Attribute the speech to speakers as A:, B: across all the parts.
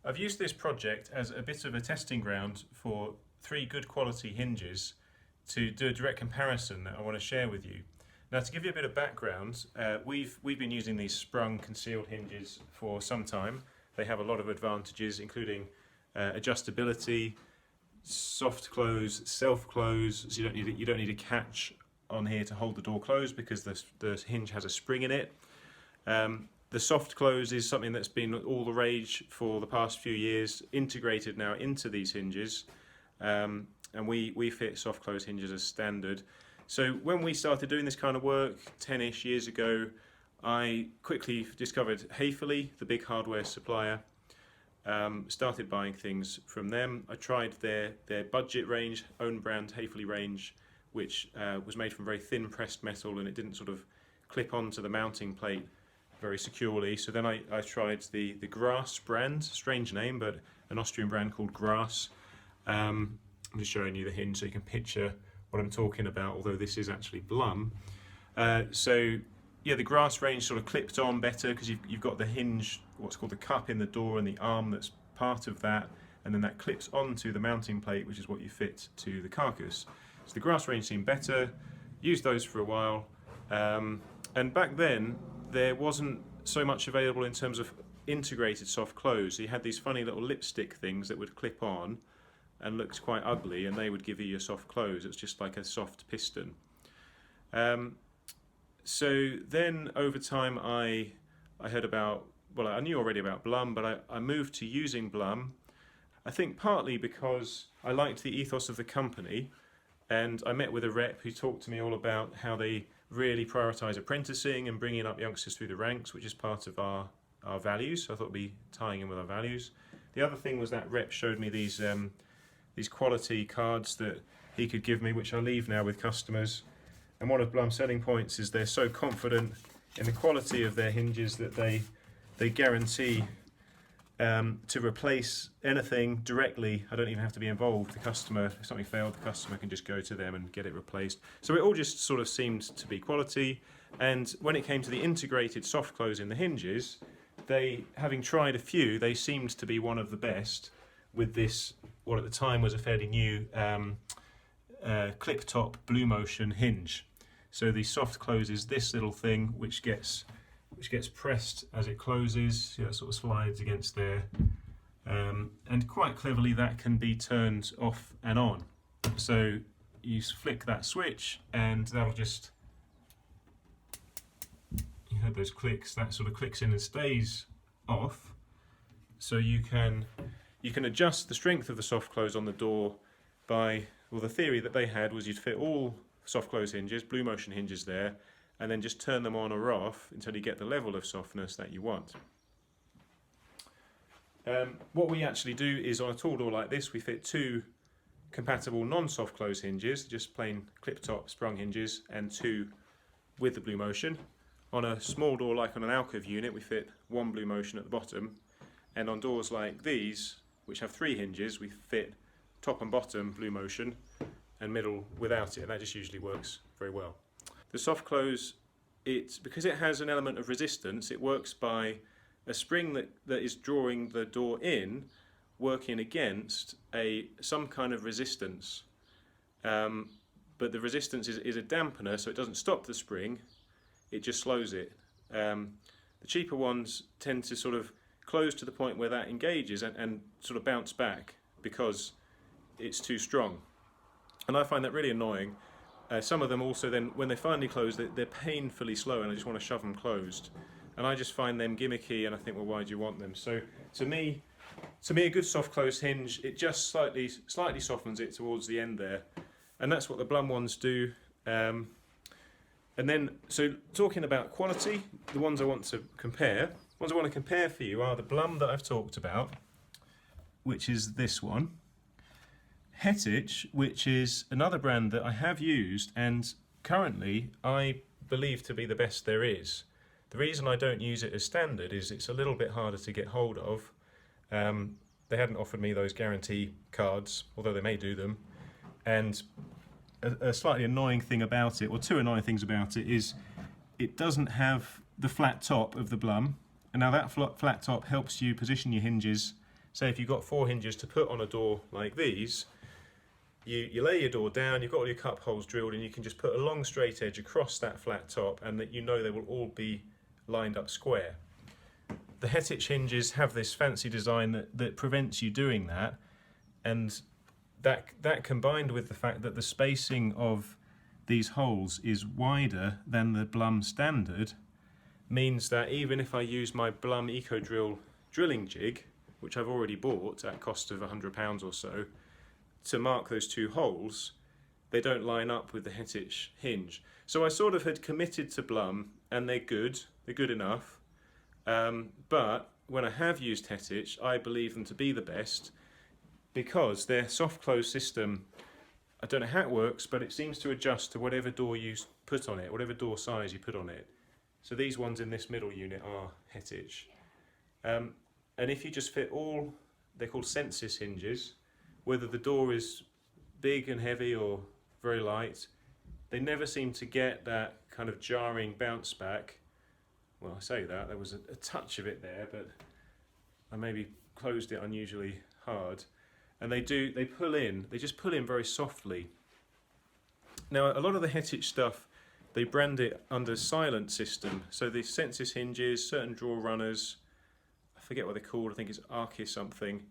A: I've used this project as a bit of a testing ground for 3 good quality hinges to do a direct comparison that I want to share with you. Now, to give you a bit of background, we've been using these sprung concealed hinges for some time. They have a lot of advantages, including adjustability, soft close, self close, so you don't need a catch on here to hold the door closed because the hinge has a spring in it. The soft close is something that's been all the rage for the past few years, integrated now into these hinges, and we fit soft close hinges as standard. So when we started doing this kind of work 10-ish years ago, I quickly discovered Häfele, the big hardware supplier. Started buying things from them. I tried their budget range, own brand Häfele range, which was made from very thin pressed metal, and it didn't sort of clip onto the mounting plate very securely. So then I tried the Grass brand, strange name, but an Austrian brand called Grass. I'm just showing you the hinge so you can picture what I'm talking about, although this is actually Blum. So yeah, the Grass range sort of clipped on better because you've got the hinge, what's called the cup in the door, and the arm that's part of that, and then that clips onto the mounting plate, which is what you fit to the carcass. So the Grass range seemed better, used those for a while, and back then there wasn't so much available in terms of integrated soft close. So you had these funny little lipstick things that would clip on and looked quite ugly, and they would give you your soft close. It's just like a soft piston. So then over time I heard about, well, I knew already about Blum, but I moved to using Blum, I think partly because I liked the ethos of the company, and I met with a rep who talked to me all about how they really prioritise apprenticing and bringing up youngsters through the ranks, which is part of our values. So I thought it'd be tying in with our values. The other thing was that rep showed me these quality cards that he could give me, which I leave now with customers. And one of Blum's selling points is they're so confident in the quality of their hinges that they guarantee to replace anything directly. I don't even have to be involved. The customer, if something failed, the customer can just go to them and get it replaced. So it all just sort of seemed to be quality. And when it came to the integrated soft close in the hinges, they, having tried a few, they seemed to be one of the best with this, what at the time was a fairly new clip top Blue Motion hinge. So the soft close is this little thing which gets pressed as it closes. See, that sort of slides against there, and quite cleverly that can be turned off and on. So you flick that switch and that'll just, you heard those clicks, that sort of clicks in and stays off. So you can adjust the strength of the soft close on the door by, well, the theory that they had was you'd fit all soft close hinges, Blue Motion hinges there, and then just turn them on or off until you get the level of softness that you want. What we actually do is on a tall door like this, we fit 2 compatible non-soft close hinges, just plain clip top sprung hinges, and 2 with the Blue Motion. On a small door like on an alcove unit, we fit 1 Blue Motion at the bottom, and on doors like these, which have 3 hinges, we fit top and bottom Blue Motion and middle without it, and that just usually works very well. The soft close, because it has an element of resistance, it works by a spring that is drawing the door in, working against some kind of resistance. But the resistance is a dampener, so it doesn't stop the spring, it just slows it. The cheaper ones tend to sort of close to the point where that engages and sort of bounce back because it's too strong. And I find that really annoying. Some of them also then, when they finally close, they're painfully slow, and I just want to shove them closed. And I just find them gimmicky, and I think, well, why do you want them? So to me, a good soft close hinge, it just slightly softens it towards the end there, and that's what the Blum ones do. And then, so talking about quality, the ones I want to compare for you are the Blum that I've talked about, which is this one. Hettich, which is another brand that I have used and currently I believe to be the best there is. The reason I don't use it as standard is it's a little bit harder to get hold of. They hadn't offered me those guarantee cards, although they may do them. And a slightly annoying thing about it, or 2 annoying things about it, is it doesn't have the flat top of the Blum. And now that flat top helps you position your hinges say if you've got 4 hinges to put on a door like these, you lay your door down, you've got all your cup holes drilled, and you can just put a long straight edge across that flat top, and that you know they will all be lined up square. The Hettich hinges have this fancy design that prevents you doing that, and that combined with the fact that the spacing of these holes is wider than the Blum standard means that even if I use my Blum Eco Drill drilling jig, which I've already bought at cost of £100 or so, to mark those 2 holes, they don't line up with the Hettich hinge. So I sort of had committed to Blum, and they're good enough, but when I have used Hettich, I believe them to be the best because their soft close system, I don't know how it works, but it seems to adjust to whatever door you put on it, whatever door size you put on it. So these ones in this middle unit are Hettich. And if you just fit all, they're called Sensis hinges, whether the door is big and heavy or very light, they never seem to get that kind of jarring bounce back. Well, I say that, there was a touch of it there, but I maybe closed it unusually hard. And they just pull in very softly. Now, a lot of the Hettich stuff, they brand it under silent system. So the Sensis hinges, certain drawer runners, I forget what they're called, I think it's Arcis something,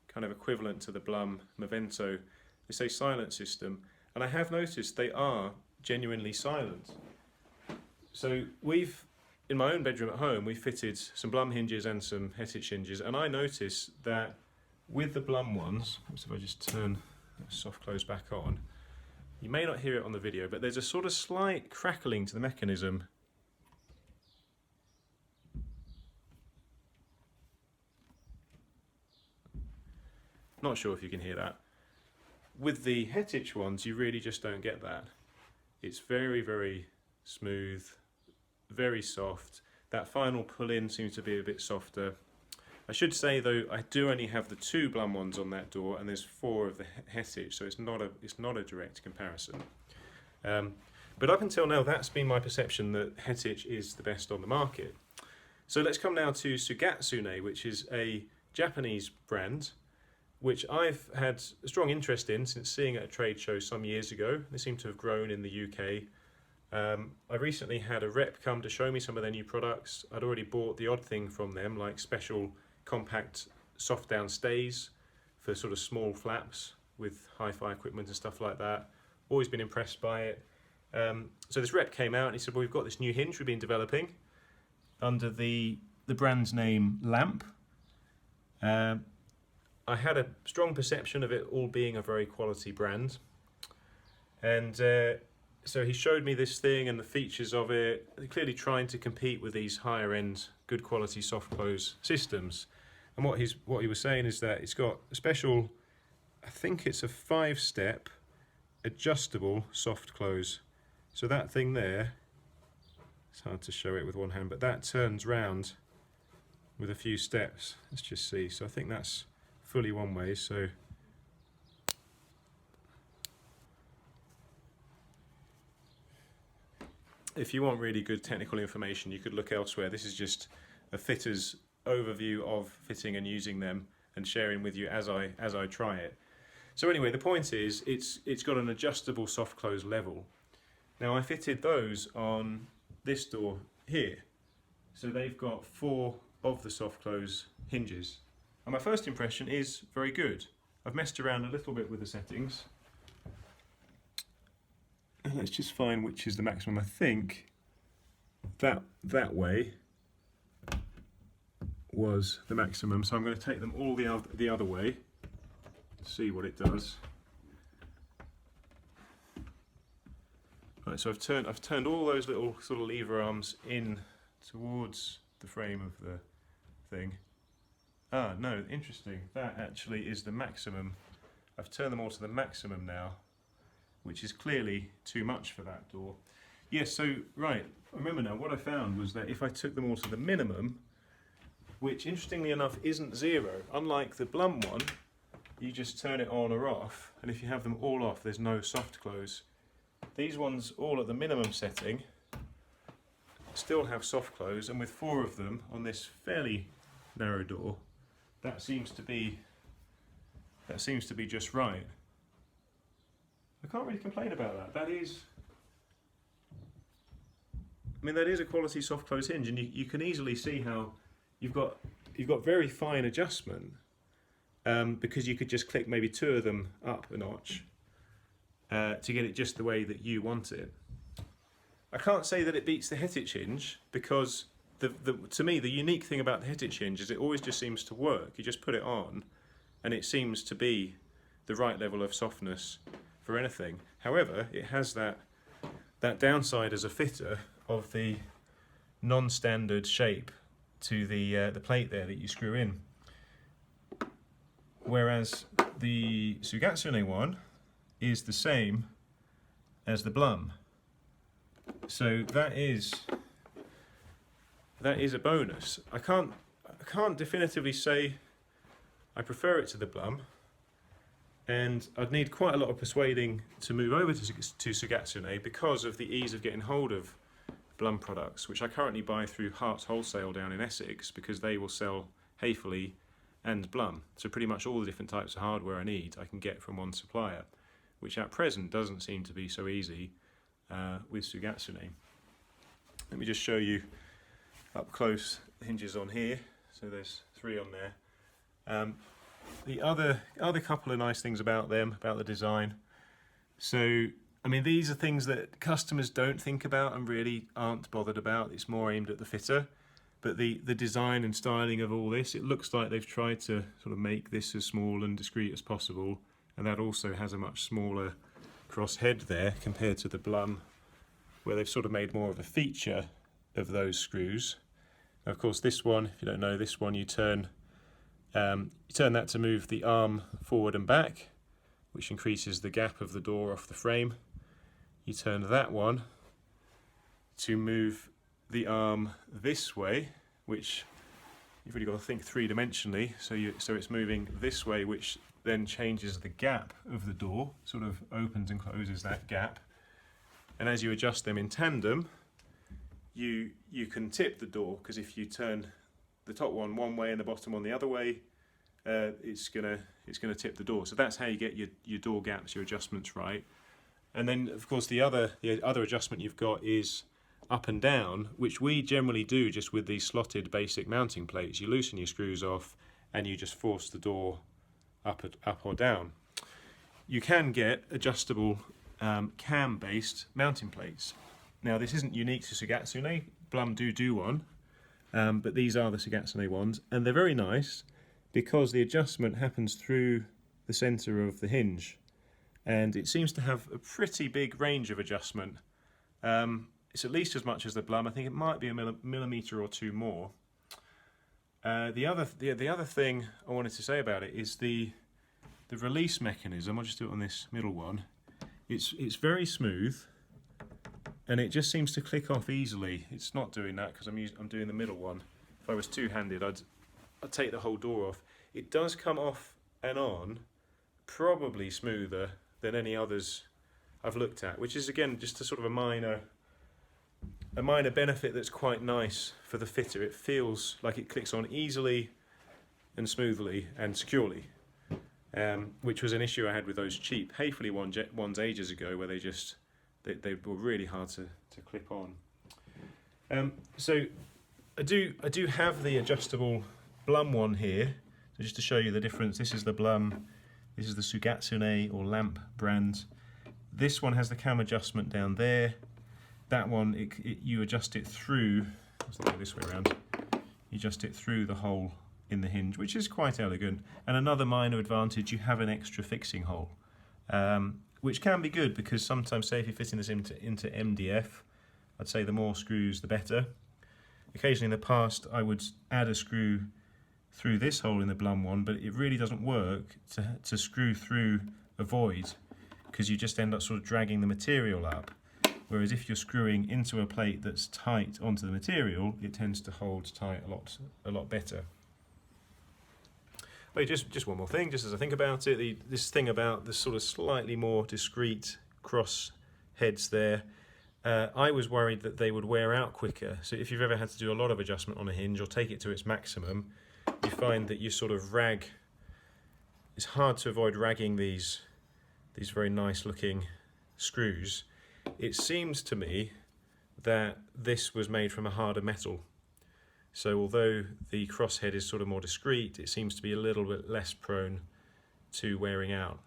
A: kind of equivalent to the Blum Movento. They say silent system, and I have noticed they are genuinely silent. So in my own bedroom at home, we fitted some Blum hinges and some Hettich hinges, and I noticed that with the Blum ones, if I just turn the soft close back on, you may not hear it on the video, but there's a sort of slight crackling to the mechanism. Not sure if you can hear that. With the Hettich ones, you really just don't get that. It's very, very smooth, very soft. That final pull-in seems to be a bit softer. I should say though, I do only have the 2 Blum ones on that door, and there's 4 of the Hettich, so it's not a direct comparison. But up until now, that's been my perception that Hettich is the best on the market. So let's come now to Sugatsune, which is a Japanese brand, which I've had a strong interest in since seeing at a trade show some years ago. They seem to have grown in the UK. I recently had a rep come to show me some of their new products. I'd already bought the odd thing from them, like special compact soft down stays for sort of small flaps with hi-fi equipment and stuff like that. Always been impressed by it. So this rep came out and he said, well, we've got this new hinge we've been developing under the brand's name Lamp. I had a strong perception of it all being a very quality brand, and so he showed me this thing and the features of it. They're clearly trying to compete with these higher end good quality soft close systems, and what he was saying is that it's got a special, I think it's a 5-step adjustable soft close. So that thing there, it's hard to show it with one hand, but that turns round with a few steps. Let's just see. So I think that's fully one way. So if you want really good technical information, you could look elsewhere. This is just a fitter's overview of fitting and using them and sharing with you as I try it. So anyway, the point is it's got an adjustable soft close level. Now I fitted those on this door here. So they've got 4 of the soft close hinges. And my first impression is very good. I've messed around a little bit with the settings. And let's just find which is the maximum. I think that way was the maximum. So I'm going to take them all the other way, see what it does. Right, so I've turned all those little sort of lever arms in towards the frame of the thing. Ah, no, interesting. That actually is the maximum. I've turned them all to the maximum now, which is clearly too much for that door. Yes, so, right, remember now, what I found was that if I took them all to the minimum, which interestingly enough isn't 0, unlike the Blum one, you just turn it on or off, and if you have them all off, there's no soft close. These ones, all at the minimum setting, still have soft close, and with 4 of them on this fairly narrow door, that seems to be just right. I can't really complain about that. That is, I mean, that is a quality soft close hinge, and you can easily see how you've got very fine adjustment, because you could just click maybe two of them up a notch to get it just the way that you want it. I can't say that it beats the Hettich hinge, because to me the unique thing about the Hettich hinge is it always just seems to work. You just put it on and it seems to be the right level of softness for anything. However, it has that downside as a fitter of the non-standard shape to the plate there that you screw in. Whereas the Sugatsune one is the same as the Blum. So that is a bonus. I can't definitively say I prefer it to the Blum, and I'd need quite a lot of persuading to move over to Sugatsune because of the ease of getting hold of Blum products, which I currently buy through Hart's Wholesale down in Essex, because they will sell Hayfully and Blum. So pretty much all the different types of hardware I need I can get from one supplier, which at present doesn't seem to be so easy with Sugatsune. Let me just show you up close the hinges on here. So there's 3 on there. The other couple of nice things about them, about the design. So, I mean, these are things that customers don't think about and really aren't bothered about. It's more aimed at the fitter. But the design and styling of all this, it looks like they've tried to sort of make this as small and discreet as possible. And that also has a much smaller cross head there compared to the Blum, where they've sort of made more of a feature of those screws. Now, of course, this one, if you don't know, this one you turn that to move the arm forward and back, which increases the gap of the door off the frame. You turn that one to move the arm this way, which you've really got to think three-dimensionally. So it's moving this way, which then changes the gap of the door, sort of opens and closes that gap. And as you adjust them in tandem, you can tip the door, because if you turn the top one way and the bottom one the other way, it's gonna tip the door. So that's how you get your door gaps, your adjustments right. And then of course the other adjustment you've got is up and down, which we generally do just with these slotted basic mounting plates. You loosen your screws off and you just force the door up or down. You can get adjustable cam-based mounting plates. Now this isn't unique to Sugatsune. Blum do one, but these are the Sugatsune ones, and they're very nice because the adjustment happens through the centre of the hinge, and it seems to have a pretty big range of adjustment. It's at least as much as the Blum. I think it might be a millimetre or two more. The other thing I wanted to say about it is the release mechanism. I'll just do it on this middle one. It's very smooth, and it just seems to click off easily. It's not doing that because I'm doing the middle one. If I was two-handed, I'd take the whole door off. It does come off and on probably smoother than any others I've looked at, which is again just a sort of a minor benefit that's quite nice for the fitter. It feels like it clicks on easily and smoothly and securely, which was an issue I had with those cheap Hayfully ones ages ago, where they were really hard to clip on. So I do have the adjustable Blum one here. So just to show you the difference, this is the Blum, this is the Sugatsune or Lamp brand. This one has the cam adjustment down there. That one, you adjust it through, let's look at this way around, you adjust it through the hole in the hinge, which is quite elegant. And another minor advantage, you have an extra fixing hole, which can be good because sometimes, say if you're fitting this into MDF, I'd say the more screws the better. Occasionally in the past I would add a screw through this hole in the Blum one, but it really doesn't work to screw through a void, because you just end up sort of dragging the material up. Whereas if you're screwing into a plate that's tight onto the material, it tends to hold tight a lot better. Wait, just one more thing, just as I think about it, this thing about the sort of slightly more discreet cross heads there, I was worried that they would wear out quicker. So if you've ever had to do a lot of adjustment on a hinge or take it to its maximum, you find that you sort of rag. It's hard to avoid ragging these very nice looking screws. It seems to me that this was made from a harder metal. So although the crosshead is sort of more discreet, it seems to be a little bit less prone to wearing out.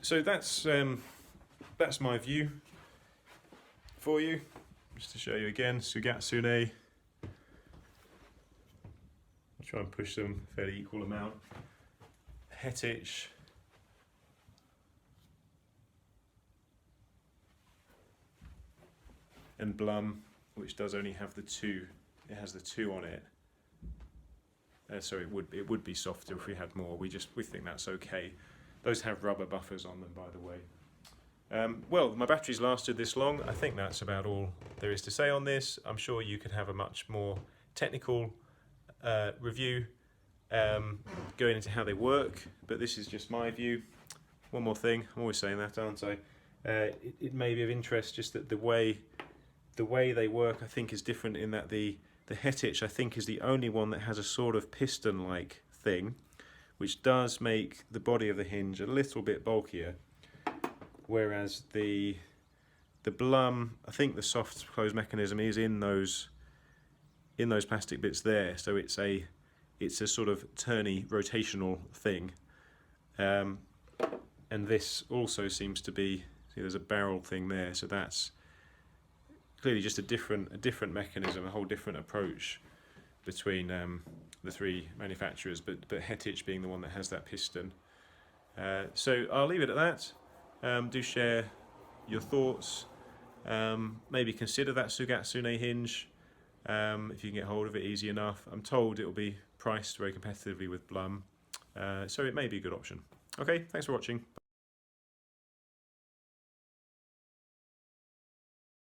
A: So that's my view for you. Just to show you again, Sugatsune. I'll try and push them a fairly equal amount. Hettich. And Blum, which does only have the two. It has the two on it. So it would be softer if we had more. We think that's okay. Those have rubber buffers on them, by the way. Well, my battery's lasted this long. I think that's about all there is to say on this. I'm sure you could have a much more technical review going into how they work, but this is just my view. One more thing, I'm always saying that, aren't I? It may be of interest just that the way they work, I think, is different in that the Hettich, I think, is the only one that has a sort of piston-like thing, which does make the body of the hinge a little bit bulkier, whereas the Blum, I think the soft close mechanism is in those plastic bits there, so it's a sort of turny rotational thing, and this also seems to be, see, there's a barrel thing there, so that's clearly just a different mechanism, a whole different approach between the three manufacturers, but Hettich being the one that has that piston. So I'll leave it at that. Do share your thoughts. Maybe consider that Sugatsune hinge if you can get hold of it easy enough. I'm told it will be priced very competitively with Blum, so it may be a good option. Okay, thanks for watching.